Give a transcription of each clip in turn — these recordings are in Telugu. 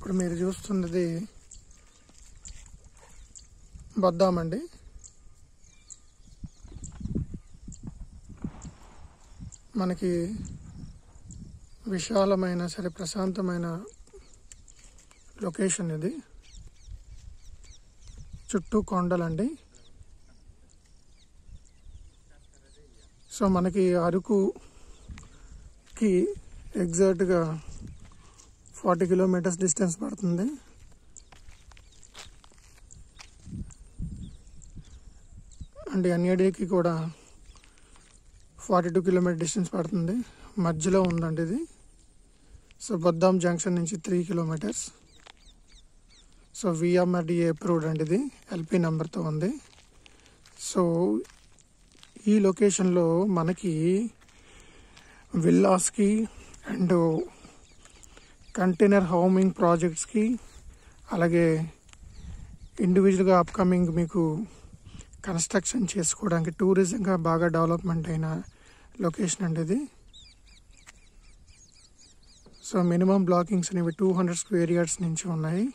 ఇప్పుడు మీరు చూస్తున్నది బద్దామండి. మనకి విశాలమైన సరే ప్రశాంతమైన లొకేషన్ ఇది. చుట్టూ కొండలండి. సో మనకి అరకుకి ఎగ్జాక్ట్గా 40 కిలోమీటర్స్ డిస్టెన్స్ పడుతుంది. అండ్ ఎన్ఏడికి కూడా 42 కిలోమీటర్ డిస్టెన్స్ పడుతుంది. మధ్యలో ఉందండి ఇది. సో బద్దాం జంక్షన్ నుంచి 3 కిలోమీటర్స్. సో విఎంఆర్డిఏ అప్రూవ్డ్ అండి, ఇది ఎల్పి నెంబర్తో ఉంది. సో ఈ లొకేషన్లో మనకి విల్లాస్కి అండ్ కంటైనర్ హోమింగ్ ప్రాజెక్ట్స్కి అలాగే ఇండివిజువల్గా అప్కమింగ్ మీకు కన్స్ట్రక్షన్ చేసుకోవడానికి టూరిజంగా బాగా డెవలప్మెంట్ అయిన లొకేషన్ అండి ఇది. సో మినిమం బ్లాకింగ్స్ అనేవి 200 స్క్వేర్ యార్డ్స్ నుంచి ఉన్నాయి.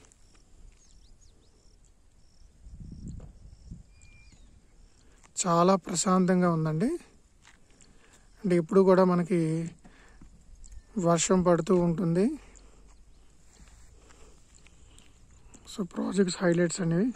చాలా ప్రశాంతంగా ఉందండి. అంటే ఇప్పుడు కూడా మనకి వర్షం పడుతూ ఉంటుంది. సో ప్రాజెక్ట్స్ హైలైట్స్ అనేవి